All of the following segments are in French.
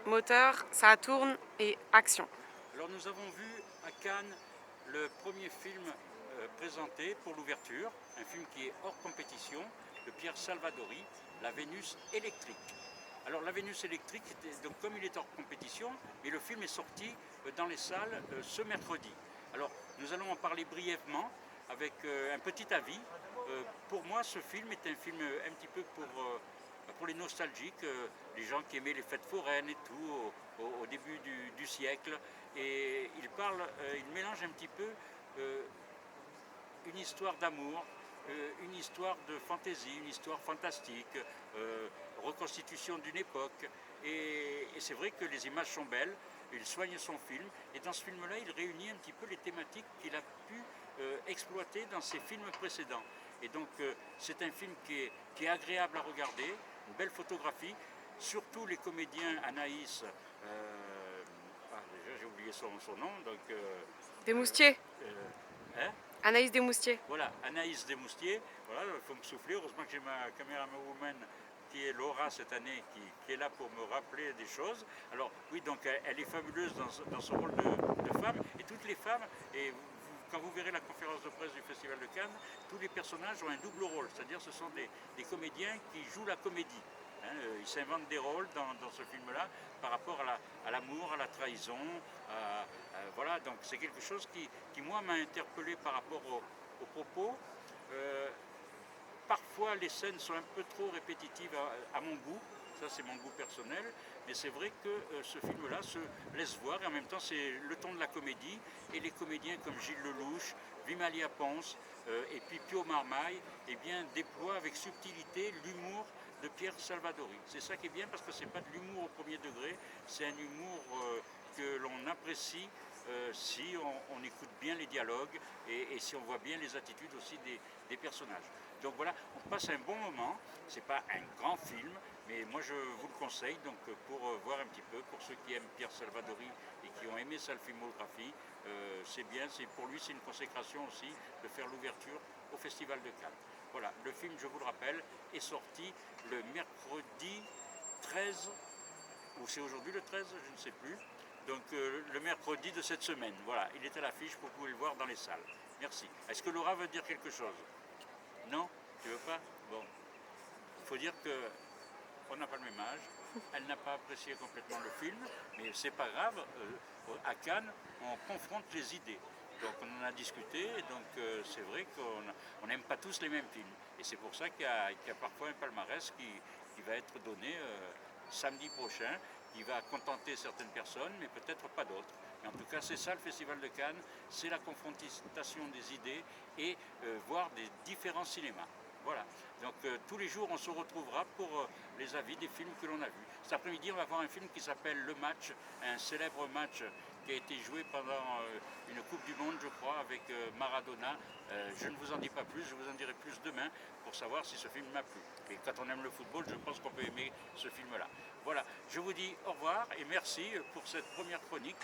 moteur, ça tourne et action. Alors nous avons vu à Cannes le premier film présenté pour l'ouverture, un film qui est hors compétition, de Pierre Salvadori, La Vénus électrique. Alors la Vénus électrique, donc comme il est hors compétition, mais le film est sorti dans les salles ce mercredi. Alors nous allons en parler brièvement avec un petit avis. Pour moi, ce film est un film un petit peu pour les nostalgiques, les gens qui aimaient les fêtes foraines et tout au début du siècle. Et il mélange un petit peu une histoire d'amour, une histoire de fantaisie, une histoire fantastique, reconstitution d'une époque. Et c'est vrai que les images sont belles, il soigne son film, et dans ce film-là, il réunit un petit peu les thématiques qu'il a pu exploiter dans ses films précédents. Et donc, c'est un film qui est agréable à regarder, une belle photographie, surtout les comédiens Anaïs, déjà j'ai oublié son nom, donc... Desmoustiers. Hein? Anaïs Desmoustiers. Voilà, Anaïs Desmoustiers, voilà, il faut me souffler, heureusement que j'ai ma caméraman qui est Laura cette année, qui est là pour me rappeler des choses. Alors oui, donc elle est fabuleuse dans son rôle de femme, et toutes les femmes, et quand vous verrez la conférence de presse du Festival de Cannes, tous les personnages ont un double rôle, c'est-à-dire ce sont des comédiens qui jouent la comédie. Hein, ils s'inventent des rôles dans ce film-là par rapport à l'amour, à la trahison. Voilà, donc c'est quelque chose qui moi, m'a interpellé par rapport aux propos. Parfois, les scènes sont un peu trop répétitives à mon goût. Ça, c'est mon goût personnel. Mais c'est vrai que ce film-là se laisse voir. Et en même temps, c'est le ton de la comédie. Et les comédiens comme Gilles Lelouch, Vimalia Pons et puis Pio Marmaille, eh bien, déploient avec subtilité l'humour de Pierre Salvadori. C'est ça qui est bien parce que c'est pas de l'humour au premier degré, c'est un humour que l'on apprécie si on écoute bien les dialogues et si on voit bien les attitudes aussi des personnages. Donc voilà, on passe un bon moment, c'est pas un grand film, mais moi je vous le conseille donc pour voir un petit peu, pour ceux qui aiment Pierre Salvadori et qui ont aimé sa filmographie, c'est bien, pour lui c'est une consécration aussi de faire l'ouverture au Festival de Cannes. Voilà, le film, je vous le rappelle, est sorti le mercredi 13, ou c'est aujourd'hui le 13, je ne sais plus. Donc le mercredi de cette semaine, voilà, il est à l'affiche, vous pouvez le voir dans les salles. Merci. Est-ce que Laura veut dire quelque chose? Non? Tu veux pas? Bon. Il faut dire qu'on n'a pas le même âge. Elle n'a pas apprécié complètement le film, mais c'est pas grave. À Cannes, on confronte les idées. Donc on en a discuté, et donc c'est vrai qu'on n'aime pas tous les mêmes films. Et c'est pour ça qu'il y a parfois un palmarès qui va être donné samedi prochain, qui va contenter certaines personnes, mais peut-être pas d'autres. Mais en tout cas, c'est ça le Festival de Cannes, c'est la confrontation des idées et voir des différents cinémas. Voilà, donc tous les jours on se retrouvera pour les avis des films que l'on a vus. Cet après-midi on va voir un film qui s'appelle Le Match, un célèbre match qui a été joué pendant une Coupe du Monde je crois avec Maradona. Je ne vous en dis pas plus, je vous en dirai plus demain pour savoir si ce film m'a plu. Et quand on aime le football, je pense qu'on peut aimer ce film-là. Voilà, je vous dis au revoir et merci pour cette première chronique.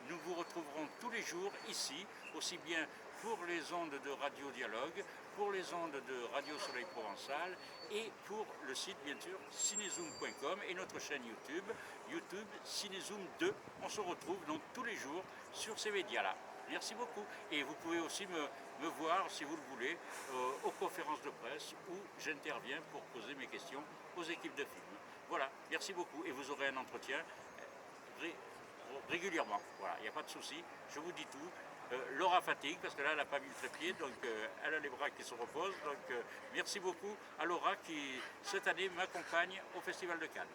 Nous vous retrouverons tous les jours ici, aussi bien pour les ondes de Radio Dialogue, pour les ondes de Radio Soleil Provençal et pour le site bien sûr cinezoom.com et notre chaîne YouTube Cinezoom 2. On se retrouve donc tous les jours sur ces médias-là. Merci beaucoup. Et vous pouvez aussi me voir, si vous le voulez, aux conférences de presse où j'interviens pour poser mes questions aux équipes de film. Voilà, merci beaucoup. Et vous aurez un entretien régulièrement. Voilà, il n'y a pas de souci. Je vous dis tout. Laura fatigue parce que là elle n'a pas mis le trépied, donc elle a les bras qui se reposent. Donc merci beaucoup à Laura qui cette année m'accompagne au Festival de Cannes.